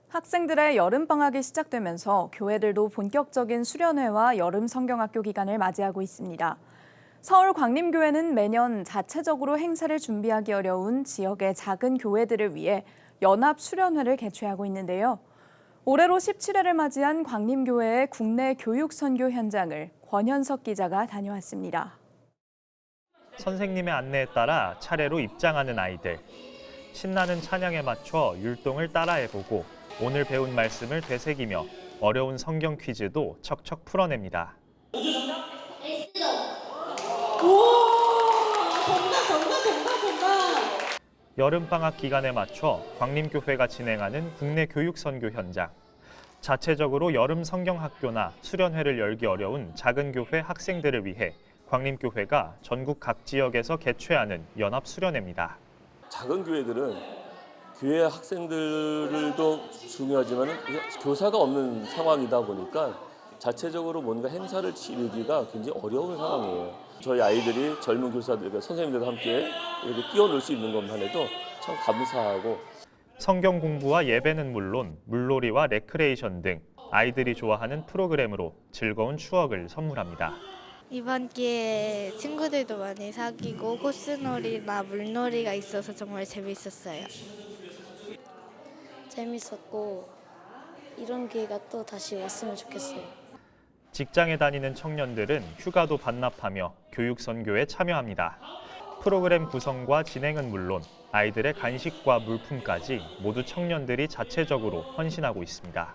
학생들의 여름방학이 시작되면서 교회들도 본격적인 수련회와 여름 성경학교 기간을 맞이하고 있습니다. 서울 광림교회는 매년 자체적으로 행사를 준비하기 어려운 지역의 작은 교회들을 위해 연합 수련회를 개최하고 있는데요. 올해로 17회를 맞이한 광림교회의 국내 교육 선교 현장을 권현석 기자가 다녀왔습니다. 선생님의 안내에 따라 차례로 입장하는 아이들. 신나는 찬양에 맞춰 율동을 따라해보고 오늘 배운 말씀을 되새기며 어려운 성경 퀴즈도 척척 풀어냅니다. 여름방학 기간에 맞춰 광림교회가 진행하는 국내 교육 선교 현장. 자체적으로 여름 성경학교나 수련회를 열기 어려운 작은 교회 학생들을 위해 광림교회가 전국 각 지역에서 개최하는 연합 수련회입니다. 작은 교회들은 교회 학생들도 중요하지만 교사가 없는 상황이다 보니까 자체적으로 뭔가 행사를 치르기가 굉장히 어려운 상황이에요. 저희 아이들이 젊은 교사들과 선생님들과 함께 이렇게 뛰어놀 수 있는 것만 해도 참 감사하고. 성경 공부와 예배는 물론 물놀이와 레크레이션 등 아이들이 좋아하는 프로그램으로 즐거운 추억을 선물합니다. 이번 기회에 친구들도 많이 사귀고 코스놀이나 물놀이가 있어서 정말 재밌었어요. 재밌었고 이런 기회가 또 다시 왔으면 좋겠어요. 직장에 다니는 청년들은 휴가도 반납하며 교육 선교에 참여합니다. 프로그램 구성과 진행은 물론 아이들의 간식과 물품까지 모두 청년들이 자체적으로 헌신하고 있습니다.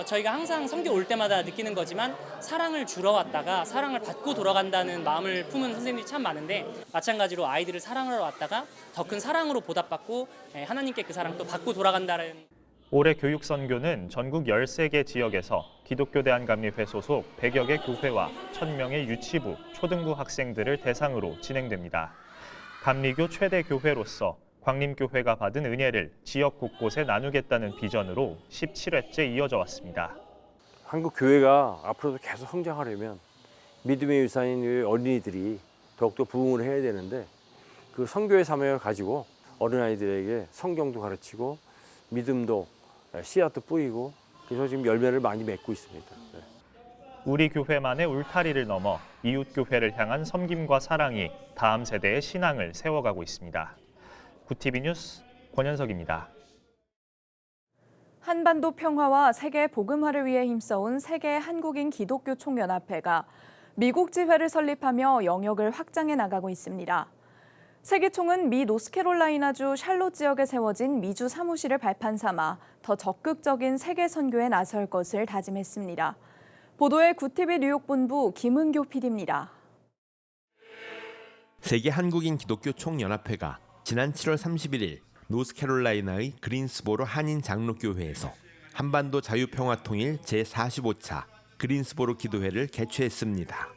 저희가 항상 성교 올 때마다 느끼는 거지만 사랑을 주러 왔다가 사랑을 받고 돌아간다는 마음을 품은 선생님들이 참 많은데 마찬가지로 아이들을 사랑하러 왔다가 더 큰 사랑으로 보답받고 하나님께 그 사랑 또 받고 돌아간다는. 올해 교육 선교는 전국 13개 지역에서 기독교 대한감리회 소속 100여 개 교회와 1000명의 유치부, 초등부 학생들을 대상으로 진행됩니다. 감리교 최대 교회로서 광림교회가 받은 은혜를 지역 곳곳에 나누겠다는 비전으로 17회째 이어져 왔습니다. 한국 교회가 앞으로도 계속 성장하려면 믿음의 유산인 우리 어린이들이 더욱더 부흥을 해야 되는데 그 선교의 사명을 가지고 어린아이들에게 성경도 가르치고 믿음도 씨앗도 뿌리고 그래서 지금 열매를 많이 맺고 있습니다. 네. 우리 교회만의 울타리를 넘어 이웃 교회를 향한 섬김과 사랑이 다음 세대의 신앙을 세워가고 있습니다. 구TV 뉴스 권현석입니다. 한반도 평화와 세계 복음화를 위해 힘써온 세계 한국인 기독교 총연합회가 미국 지회를 설립하며 영역을 확장해 나가고 있습니다. 세기총은 미 노스캐롤라이나주 샬롯 지역에 세워진 미주 사무실을 발판 삼아 더 적극적인 세계 선교에 나설 것을 다짐했습니다. 보도에 구TV 뉴욕 본부 김은교 PD입니다. 세계 한국인 기독교 총연합회가 지난 7월 31일 노스캐롤라이나의 그린스보로 한인 장로교회에서 한반도 자유평화통일 제45차 그린스보로 기도회를 개최했습니다.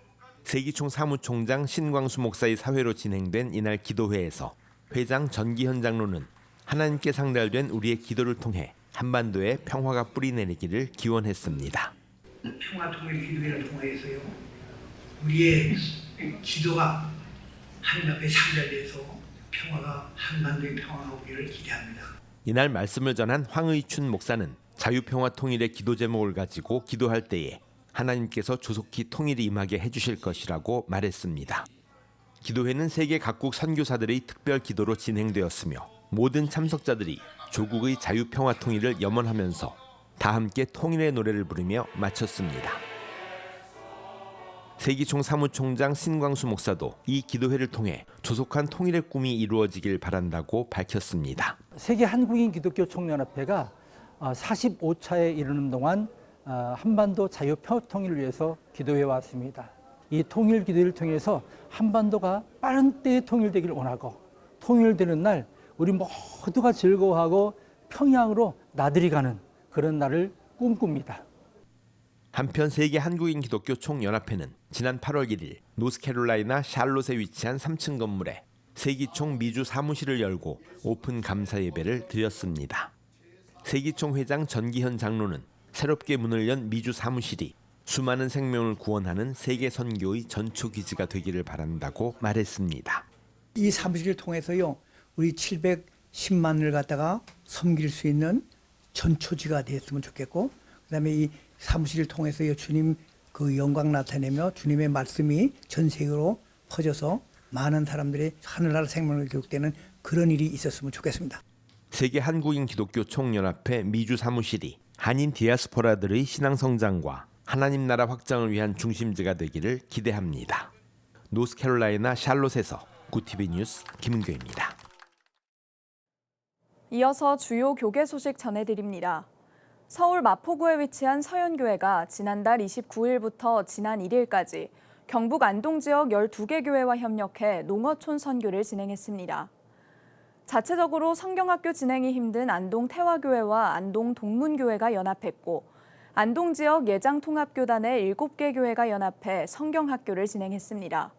세기총 사무총장 신광수 목사의 사회로 진행된 이날 기도회에서 회장 전기현 장로는 하나님께 상달된 우리의 기도를 통해 한반도에 평화가 뿌리내리기를 기원했습니다. 평화통일 기도회를 통해서요, 우리의 기도가 하나님 앞에 상달돼서 평화가 한반도에 평화가 오기를 기대합니다. 이날 말씀을 전한 황의춘 목사는 자유평화통일의 기도 제목을 가지고 기도할 때에 하나님께서 조속히 통일이 임하게 해주실 것이라고 말했습니다. 기도회는 세계 각국 선교사들의 특별 기도로 진행되었으며 모든 참석자들이 조국의 자유평화통일을 염원하면서 다 함께 통일의 노래를 부르며 마쳤습니다. 세기총 사무총장 신광수 목사도 이 기도회를 통해 조속한 통일의 꿈이 이루어지길 바란다고 밝혔습니다. 세계 한국인 기독교 총연합회가 45차에 이르는 동안 한반도 자유평화통일을 위해서 기도해 왔습니다. 이 통일 기도를 통해서 한반도가 빠른 때에 통일되기를 원하고 통일되는 날 우리 모두가 즐거워하고 평양으로 나들이 가는 그런 날을 꿈꿉니다. 한편 세계 한국인 기독교 총연합회는 지난 8월 1일 노스캐롤라이나 샬롯에 위치한 3층 건물에 세기총 미주 사무실을 열고 오픈 감사 예배를 드렸습니다. 세기총 회장 전기현 장로는 새롭게 문을 연 미주 사무실이 수많은 생명을 구원하는 세계 선교의 전초 기지가 되기를 바란다고 말했습니다. 이 사무실을 통해서요, 우리 710만을 갖다가 섬길 수 있는 전초지가 됐으면 좋겠고, 그다음에 이 사무실을 통해서 주님 그 영광 나타내며 주님의 말씀이 전 세계로 퍼져서 많은 사람들이 하늘나라 생명을 기록되는 그런 일이 있었으면 좋겠습니다. 세계 한국인 기독교 총연합회 미주 사무실이 한인 디아스포라들의 신앙 성장과 하나님 나라 확장을 위한 중심지가 되기를 기대합니다. 노스캐롤라이나 샬롯에서 구티비 뉴스 김은교입니다. 이어서 주요 교계 소식 전해드립니다. 서울 마포구에 위치한 서연교회가 지난달 29일부터 지난 1일까지 경북 안동 지역 12개 교회와 협력해 농어촌 선교를 진행했습니다. 자체적으로 성경학교 진행이 힘든 안동 태화교회와 안동 동문교회가 연합했고, 안동 지역 예장통합교단의 7개 교회가 연합해 성경학교를 진행했습니다.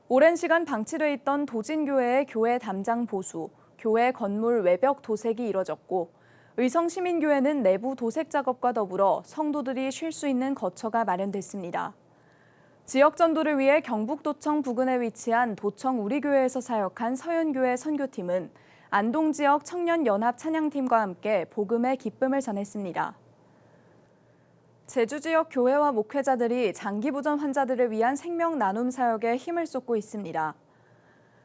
오랜 시간 방치돼 있던 도진교회의 교회 담장 보수, 교회 건물 외벽 도색이 이뤄졌고, 의성시민교회는 내부 도색 작업과 더불어 성도들이 쉴 수 있는 거처가 마련됐습니다. 지역 전도를 위해 경북도청 부근에 위치한 도청 우리교회에서 사역한 서연교회 선교팀은 안동 지역 청년연합 찬양팀과 함께 복음의 기쁨을 전했습니다. 제주 지역 교회와 목회자들이 장기부전 환자들을 위한 생명 나눔 사역에 힘을 쏟고 있습니다.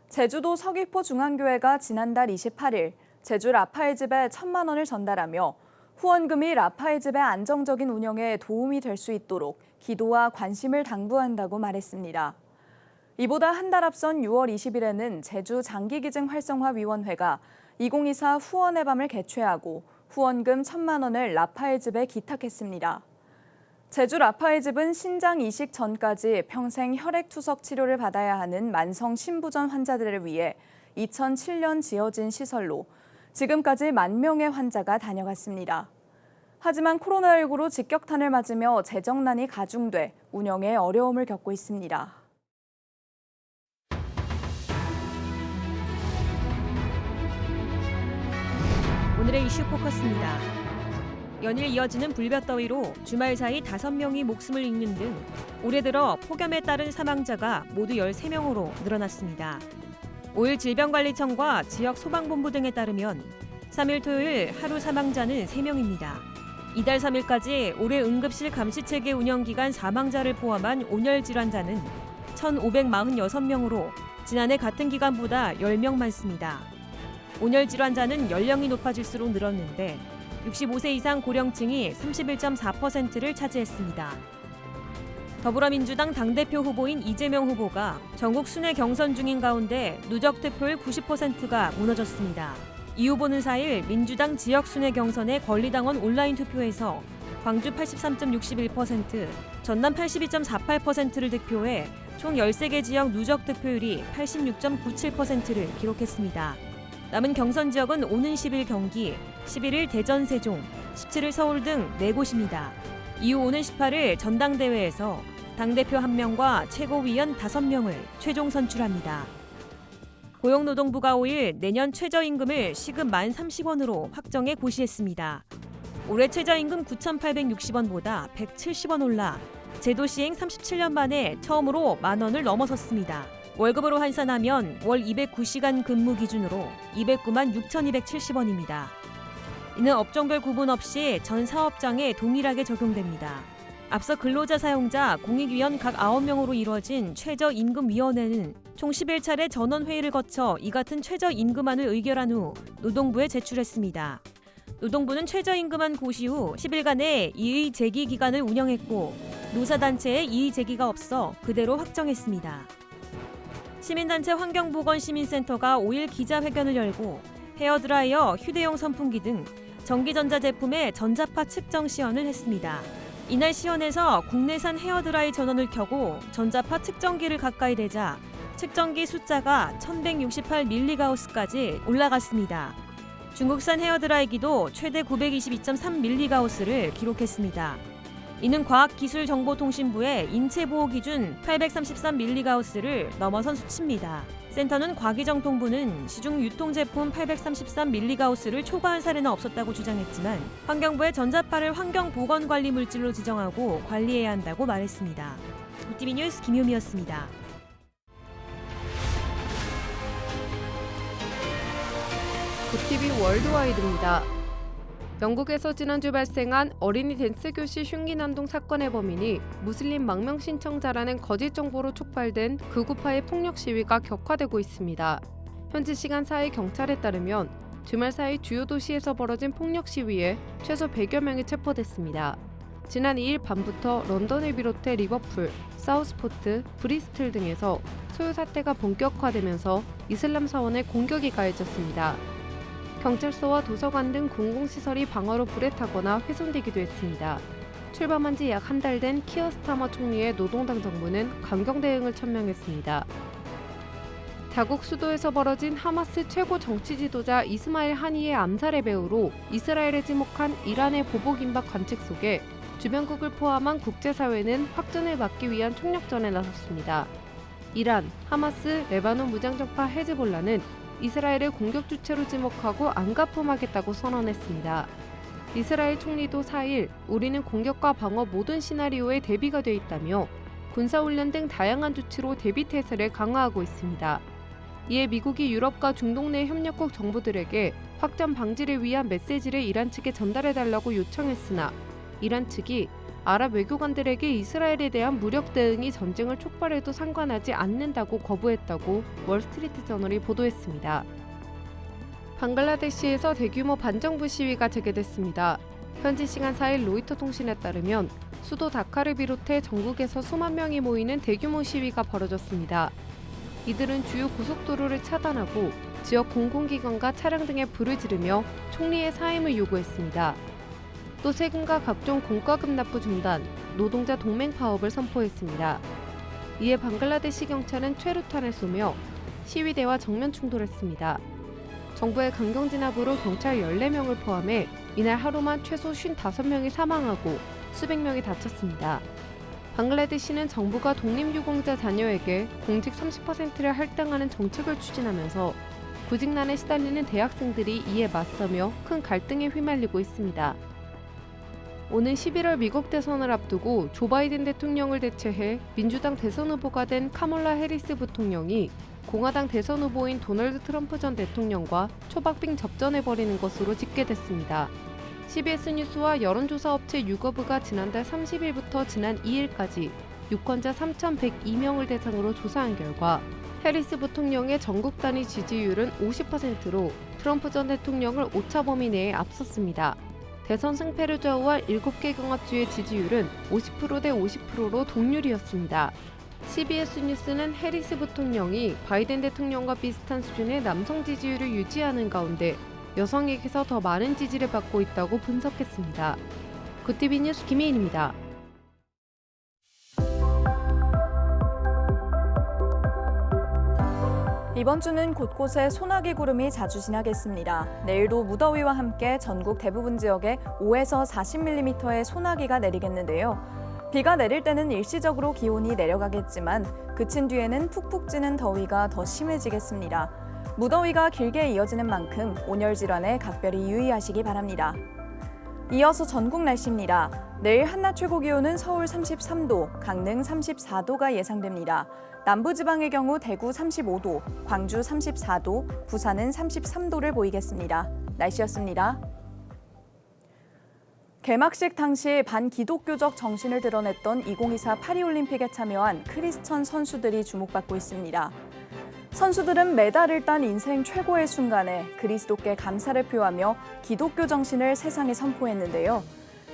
제주도 서귀포 중앙교회가 지난달 28일 제주 라파엘 집에 1,000만 원을 전달하며 후원금이 라파엘 집의 안정적인 운영에 도움이 될 수 있도록 기도와 관심을 당부한다고 말했습니다. 이보다 한 달 앞선 6월 20일에는 제주 장기기증활성화위원회가 2024 후원의 밤을 개최하고 후원금 1,000만 원을 라파엘 집에 기탁했습니다. 제주 라파엘 집은 신장 이식 전까지 평생 혈액투석 치료를 받아야 하는 만성 신부전 환자들을 위해 2007년 지어진 시설로 지금까지 10,000명의 환자가 다녀갔습니다. 하지만 코로나19로 직격탄을 맞으며 재정난이 가중돼 운영에 어려움을 겪고 있습니다. 오늘의 이슈 포커스입니다. 연일 이어지는 불볕더위로 주말 사이 5명이 목숨을 잃는 등 올해 들어 폭염에 따른 사망자가 모두 13명으로 늘어났습니다. 5일 질병관리청과 지역 소방본부 등에 따르면 3일 토요일 하루 사망자는 3명입니다. 이달 3일까지 올해 응급실 감시체계 운영기간 사망자를 포함한 온열 질환자는 1,546명으로 지난해 같은 기간보다 10명 많습니다. 온열 질환자는 연령이 높아질수록 늘었는데 65세 이상 고령층이 31.4%를 차지했습니다. 더불어민주당 당대표 후보인 이재명 후보가 전국 순회 경선 중인 가운데 누적 득표율 90%가 무너졌습니다. 이 후보는 4일 민주당 지역 순회 경선의 권리당원 온라인 투표에서 광주 83.61%, 전남 82.48%를 득표해 총 13개 지역 누적 득표율이 86.97%를 기록했습니다. 남은 경선 지역은 오는 10일 경기, 11일 대전 세종, 17일 서울 등 4곳입니다. 이후 오는 18일 전당대회에서 당대표 1명과 최고위원 5명을 최종 선출합니다. 고용노동부가 5일 내년 최저임금을 시급 1,030원으로 확정해 고시했습니다. 올해 최저임금 9,860원보다 170원 올라 제도 시행 37년 만에 처음으로 10,000원을 넘어섰습니다. 월급으로 환산하면 월 209시간 근무 기준으로 209만 6,270원입니다. 이는 업종별 구분 없이 전 사업장에 동일하게 적용됩니다. 앞서 근로자 사용자 공익위원 각 9명으로 이루어진 최저임금위원회는 총 11차례 전원회의를 거쳐 이 같은 최저임금안을 의결한 후 노동부에 제출했습니다. 노동부는 최저임금안 고시 후 10일간의 이의 제기 기간을 운영했고 노사단체의 이의 제기가 없어 그대로 확정했습니다. 시민단체 환경보건시민센터가 5일 기자회견을 열고 헤어드라이어, 휴대용 선풍기 등 전기전자제품의 전자파 측정 시연을 했습니다. 이날 시연에서 국내산 헤어드라이 전원을 켜고 전자파 측정기를 가까이 대자 측정기 숫자가 1,168mgauss까지 올라갔습니다. 중국산 헤어드라이기도 최대 922.3mgauss를 기록했습니다. 이는 과학기술정보통신부의 인체보호기준 833mgauss를 넘어선 수치입니다. 센터는 과기정통부는 시중 유통제품 833mgauss를 초과한 사례는 없었다고 주장했지만 환경부의 전자파를 환경보건관리물질로 지정하고 관리해야 한다고 말했습니다. 구티비 뉴스 김효미였습니다. 구티비 월드와이드입니다. 영국에서 지난주 발생한 어린이 댄스 교실 흉기 난동 사건의 범인이 무슬림 망명 신청자라는 거짓 정보로 촉발된 극우파의 폭력 시위가 격화되고 있습니다. 현지 시간 4일 경찰에 따르면 주말 사이 주요 도시에서 벌어진 폭력 시위에 최소 100여 명이 체포됐습니다. 지난 2일 밤부터 런던을 비롯해 리버풀, 사우스포트, 브리스틀 등에서 소요 사태가 본격화되면서 이슬람 사원에 공격이 가해졌습니다. 경찰서와 도서관 등 공공시설이 방화로 불에 타거나 훼손되기도 했습니다. 출범한 지 약 한 달 된 키어 스타머 총리의 노동당 정부는 강경 대응을 천명했습니다. 자국 수도에서 벌어진 하마스 최고 정치 지도자 이스마일 하니의 암살의 배후로 이스라엘에 지목한 이란의 보복 임박 관측 속에 주변국을 포함한 국제사회는 확전을 막기 위한 총력전에 나섰습니다. 이란, 하마스, 레바논 무장정파 헤즈볼라는 이스라엘을 공격 주체로 지목하고 안가품하겠다고 선언했습니다. 이스라엘 총리도 4일 우리는 공격과 방어 모든 시나리오에 대비가 돼 있다며 군사훈련 등 다양한 조치로 대비 태세를 강화하고 있습니다. 이에 미국이 유럽과 중동 내 협력국 정부들에게 확전 방지를 위한 메시지를 이란 측에 전달해달라고 요청했으나 이란 측이 아랍 외교관들에게 이스라엘에 대한 무력 대응이 전쟁을 촉발해도 상관하지 않는다고 거부했다고 월스트리트저널이 보도했습니다. 방글라데시에서 대규모 반정부 시위가 재개됐습니다. 현지 시간 4일 로이터 통신에 따르면 수도 다카를 비롯해 전국에서 수만 명이 모이는 대규모 시위가 벌어졌습니다. 이들은 주요 고속도로를 차단하고 지역 공공기관과 차량 등에 불을 지르며 총리의 사임을 요구했습니다. 또 세금과 각종 공과금 납부 중단, 노동자 동맹 파업을 선포했습니다. 이에 방글라데시 경찰은 최루탄을 쏘며 시위대와 정면 충돌했습니다. 정부의 강경 진압으로 경찰 14명을 포함해 이날 하루만 최소 55명이 사망하고 수백 명이 다쳤습니다. 방글라데시는 정부가 독립유공자 자녀에게 공직 30%를 할당하는 정책을 추진하면서 구직난에 시달리는 대학생들이 이에 맞서며 큰 갈등에 휘말리고 있습니다. 오는 11월 미국 대선을 앞두고 조 바이든 대통령을 대체해 민주당 대선 후보가 된 카멀라 해리스 부통령이 공화당 대선 후보인 도널드 트럼프 전 대통령과 초박빙 접전을 벌이는 것으로 집계됐습니다. CBS 뉴스와 여론조사 업체 유거브가 지난달 30일부터 지난 2일까지 유권자 3,102명을 대상으로 조사한 결과 해리스 부통령의 전국 단위 지지율은 50%로 트럼프 전 대통령을 오차 범위 내에 앞섰습니다. 대선 승패를 좌우한 7개 경합주의 지지율은 50% 대 50%로 동률이었습니다. CBS 뉴스는 해리스 부통령이 바이든 대통령과 비슷한 수준의 남성 지지율을 유지하는 가운데 여성에게서 더 많은 지지를 받고 있다고 분석했습니다. 굿TV 뉴스 김혜인입니다. 이번 주는 곳곳에 소나기 구름이 자주 지나겠습니다. 내일도 무더위와 함께 전국 대부분 지역에 5에서 40mm의 소나기가 내리겠는데요. 비가 내릴 때는 일시적으로 기온이 내려가겠지만 그친 뒤에는 푹푹 찌는 더위가 더 심해지겠습니다. 무더위가 길게 이어지는 만큼 온열 질환에 각별히 유의하시기 바랍니다. 이어서 전국 날씨입니다. 내일 한낮 최고 기온은 서울 33도, 강릉 34도가 예상됩니다. 남부지방의 경우 대구 35도, 광주 34도, 부산은 33도를 보이겠습니다. 날씨였습니다. 개막식 당시 반기독교적 정신을 드러냈던 2024 파리올림픽에 참여한 크리스천 선수들이 주목받고 있습니다. 선수들은 메달을 딴 인생 최고의 순간에 그리스도께 감사를 표하며 기독교 정신을 세상에 선포했는데요.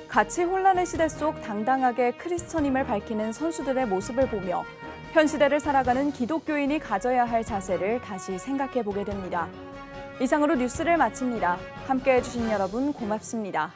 가치 혼란의 시대 속 당당하게 크리스천임을 밝히는 선수들의 모습을 보며 현 시대를 살아가는 기독교인이 가져야 할 자세를 다시 생각해 보게 됩니다. 이상으로 뉴스를 마칩니다. 함께해 주신 여러분 고맙습니다.